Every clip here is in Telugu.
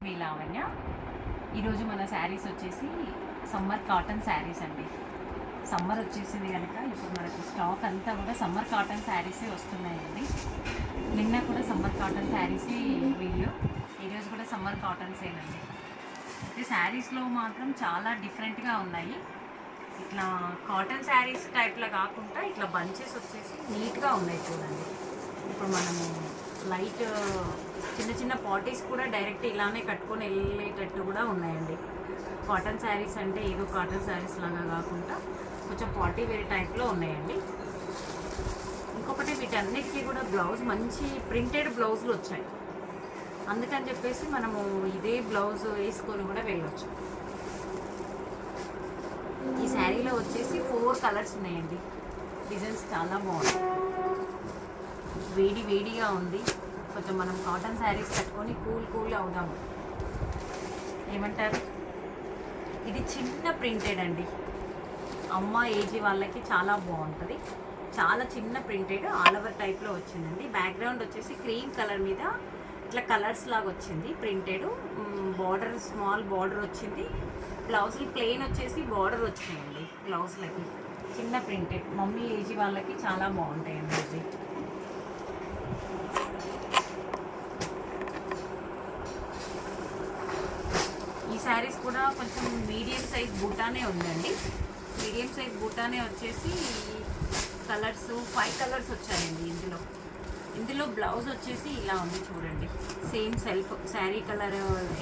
మీ లావణ్య. ఈరోజు మన శారీస్ వచ్చేసి సమ్మర్ కాటన్ శారీస్ అండి. సమ్మర్ వచ్చేసింది కనుక ఇప్పుడు మనకి స్టాక్ అంతా కూడా సమ్మర్ కాటన్ శారీసే వస్తున్నాయండి. నిన్న కూడా సమ్మర్ కాటన్ శారీసే వీడియో, ఈరోజు కూడా సమ్మర్ కాటన్సేనండి. అయితే శారీస్లో మాత్రం చాలా డిఫరెంట్గా ఉన్నాయి. ఇట్లా కాటన్ శారీస్ టైప్లో కాకుండా ఇట్లా బంచెస్ వచ్చేసి నీట్గా ఉన్నాయి చూడండి. ఇప్పుడు మనము లైట్ చిన్న చిన్న పార్టీస్ కూడా డైరెక్ట్ ఇలానే కట్టుకొని వెళ్ళేటట్టు కూడా ఉన్నాయండి. కాటన్ శారీస్ అంటే ఏదో కాటన్ శారీస్ లాగా కాకుండా కొంచెం పార్టీ వేర్ టైప్లో ఉన్నాయండి. ఇంకొకటి వీటన్నిటికీ కూడా బ్లౌజ్ మంచి ప్రింటెడ్ బ్లౌజులు వచ్చాయి. అందుకని చెప్పేసి మనము ఇదే బ్లౌజ్ వేసుకొని కూడా వెళ్ళొచ్చు. ఈ శారీలో వచ్చేసి 4 కలర్స్ ఉన్నాయండి. డిజైన్స్ చాలా బాగున్నాయి. వేడిగా ఉంది. కొంచెం మనం కాటన్ శారీస్ కట్టుకొని కూల్ అవుదాము. ఏమంటారు? ఇది చిన్న ప్రింటెడ్ అండి. అమ్మ ఏజీ వాళ్ళకి చాలా బాగుంటుంది. చాలా చిన్న ప్రింటెడ్ ఆల్ ఓవర్ టైప్లో వచ్చిందండి. బ్యాక్గ్రౌండ్ వచ్చేసి క్రీమ్ కలర్ మీద ఇట్లా కలర్స్ లాగా వచ్చింది. ప్రింటెడ్ బార్డర్ స్మాల్ బార్డర్ వచ్చింది. బ్లౌజులు ప్లెయిన్ వచ్చేసి బార్డర్ వచ్చినాయండి. బ్లౌజ్లకి చిన్న ప్రింటెడ్ మమ్మీ ఏజీ వాళ్ళకి చాలా బాగుంటాయండి. ఇది ఈ శారీస్ కూడా కొంచెం మీడియం సైజ్ బూటానే ఉందండి. మీడియం సైజ్ బూటానే వచ్చేసి కలర్స్ 5 కలర్స్ వచ్చాయండి. ఇందులో బ్లౌజ్ వచ్చేసి ఇలా ఉంది చూడండి. సేమ్ సెల్ఫ్ శారీ కలర్,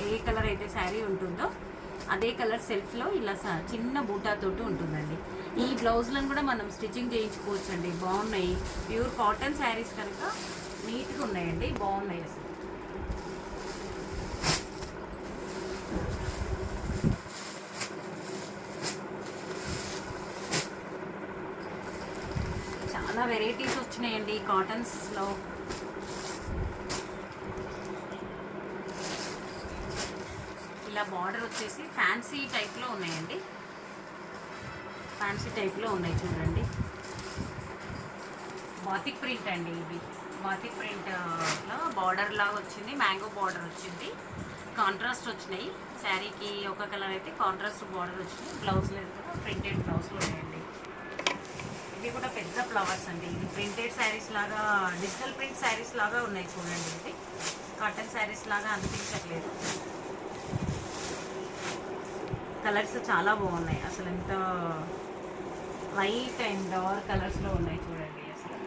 ఏ కలర్ అయితే శారీ ఉంటుందో అదే కలర్ సెల్ఫ్లో ఇలా చిన్న బూటాతోటి ఉంటుందండి. ఈ బ్లౌజ్లను కూడా మనం స్టిచ్చింగ్ చేయించుకోవచ్చు అండి. బాగున్నాయి. ప్యూర్ కాటన్ శారీస్ కనుక నీట్గా ఉన్నాయండి. బాగున్నాయి అసలు. చాలా వెరైటీస్ వచ్చినాయండి కాటన్స్లో. ఇలా బార్డర్ వచ్చేసి ఫ్యాన్సీ టైప్లో ఉన్నాయండి. ఫ్యాన్సీ టైప్లో ఉన్నాయి చూడండి. బాతిక్ ప్రింట్ అండి. ఇది బాతిక్ ప్రింట్లో బార్డర్ లాగా వచ్చింది. మ్యాంగో బార్డర్ వచ్చింది. కాంట్రాస్ట్ వచ్చినాయి. శారీకి ఒక కలర్ అయితే కాంట్రాస్ట్ బార్డర్ వచ్చింది. బ్లౌజ్లో కూడా ప్రింటెడ్ బ్లౌజ్లో ఉన్నాయండి. ఇవి కూడా పెద్ద ఫ్లవర్స్ అండి. ఇది ప్రింటెడ్ శారీస్ లాగా, డిజిటల్ ప్రింట్ శారీస్ లాగా ఉన్నాయి చూడండి. ఇది కాటన్ శారీస్ లాగా అనిపించట్లేదు. కలర్స్ చాలా బాగున్నాయి. అసలు ఎంత లైట్ అండ్ డార్క్ కలర్స్లో ఉన్నాయి చూడండి. అసలు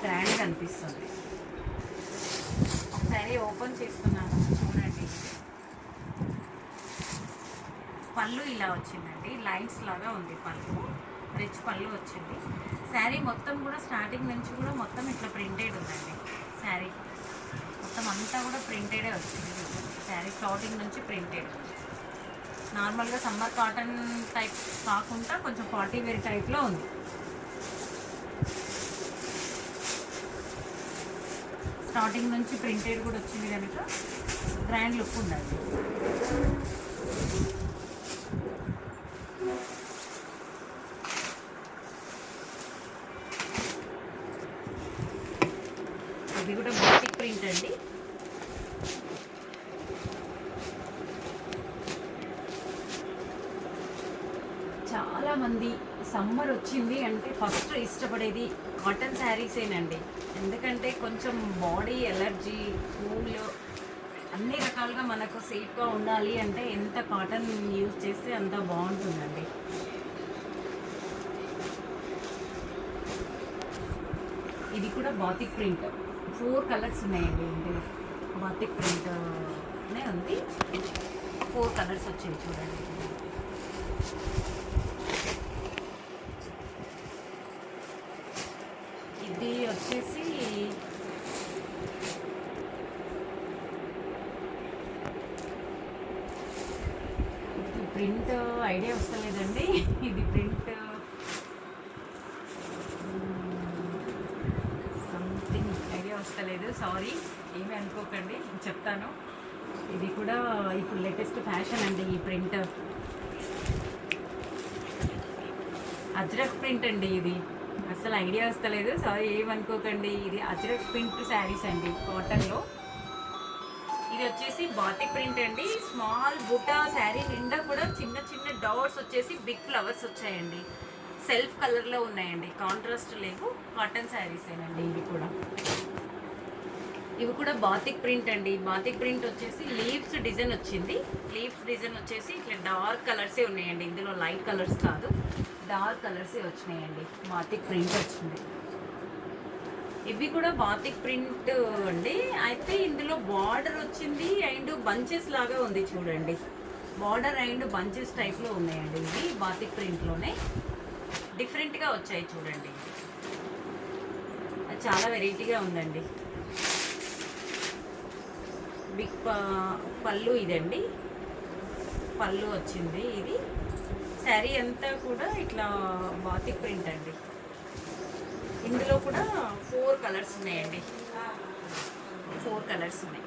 గ్రాండ్గా అనిపిస్తుంది. ఒకసారి ఓపెన్ చేస్తున్నాను చూడండి. పళ్ళు ఇలా వచ్చిందండి. లైన్స్ లాగా ఉంది పళ్ళు. రిచ్ పళ్ళు వచ్చింది. శారీ మొత్తం కూడా స్టార్టింగ్ నుంచి కూడా మొత్తం ఇట్లా ప్రింటెడ్ ఉందండి. శారీ మొత్తం అంతా కూడా ప్రింటెడే వచ్చింది. శారీ స్టార్టింగ్ నుంచి ప్రింటెడ్. నార్మల్గా సమ్మర్ కాటన్ టైప్ కాకుండా కొంచెం పార్టీ వేర్ టైప్లో ఉంది. స్టార్టింగ్ నుంచి ప్రింటెడ్ కూడా వచ్చింది కనుక గ్రాండ్ లుక్ ఉందండి. ఇది కూడా బాటిక్ ప్రింట్ అండి. చాలామంది సమ్మర్ వచ్చింది అంటే ఫస్ట్ ఇష్టపడేది కాటన్ శారీసేనండి. ఎందుకంటే కొంచెం బాడీ ఎలర్జీ, కూల్ అన్ని రకాలుగా మనకు సేఫ్గా ఉండాలి అంటే ఎంత కాటన్ యూజ్ చేస్తే అంత బాగుంటుందండి. ఇది కూడా బాతిక్ ప్రింట్. 4 కలర్స్ ఉన్నాయండి. ఇందులో బాతిక్ ప్రింట్నే ఉంది. 4 కలర్స్ వచ్చాయి చూడండి. ఇది వచ్చేసి ప్రింట్ ఐడియా వస్తలేదండి. ఇది ప్రింట్ సంథింగ్ ఐడియా వస్తలేదు. సారీ, ఏమీ అనుకోకండి, చెప్తాను. ఇది కూడా ఇప్పుడు లేటెస్ట్ ఫ్యాషన్ అండి. ఈ ప్రింట్ అజ్రక్ ప్రింట్ అండి. ఇది అసలు ఐడియా వస్తలేదు, సారీ ఏమనుకోకండి. ఇది అజ్రక్ ప్రింట్ శారీస్ అండి కాటన్లో. ఇది వచ్చేసి బాతిక్ ప్రింట్ అండి. స్మాల్ బుటా శారీ నిండా కూడా చిన్న చిన్న డాట్స్ వచ్చేసి బిగ్ ఫ్లవర్స్ వచ్చాయండి. సెల్ఫ్ కలర్లో ఉన్నాయండి, కాంట్రాస్ట్ లేవు. కాటన్ శారీసేనండి ఇవి కూడా బాతిక్ ప్రింట్ అండి. బాతిక్ ప్రింట్ వచ్చేసి లీవ్స్ డిజైన్ వచ్చింది. లీవ్స్ డిజైన్ వచ్చేసి ఇట్లా డార్క్ కలర్సే ఉన్నాయండి. ఇందులో లైట్ కలర్స్ కాదు, డార్క్ కలర్సే వచ్చినాయండి. బాతిక్ ప్రింట్ వచ్చింది. ఇవి కూడా బాతిక్ ప్రింట్ అండి. అయితే ఇందులో బార్డర్ వచ్చింది అండ్ బంచెస్ లాగా ఉంది చూడండి. బార్డర్ అండ్ బంచెస్ టైప్లో ఉన్నాయండి. ఇవి బాతిక్ ప్రింట్లోనే డిఫరెంట్గా వచ్చాయి చూడండి. చాలా వెరైటీగా ఉందండి. బిగ్ పళ్ళు ఇదండి, పళ్ళు వచ్చింది. ఇది శారీ అంతా కూడా ఇట్లా బాతిక్ ప్రింట్ అండి. ఇందులో కూడా 4 కలర్స్ ఉన్నాయండి. 4 కలర్స్ ఉన్నాయి.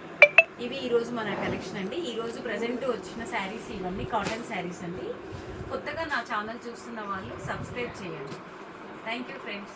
ఇవి ఈరోజు మన కలెక్షన్ అండి. ఈరోజు ప్రజెంట్ వచ్చిన శారీస్ ఇవన్నీ కాటన్ శారీస్ అండి. కొత్తగా నా ఛానల్ చూస్తున్న వాళ్ళు సబ్స్క్రైబ్ చేయండి. Thank you friends.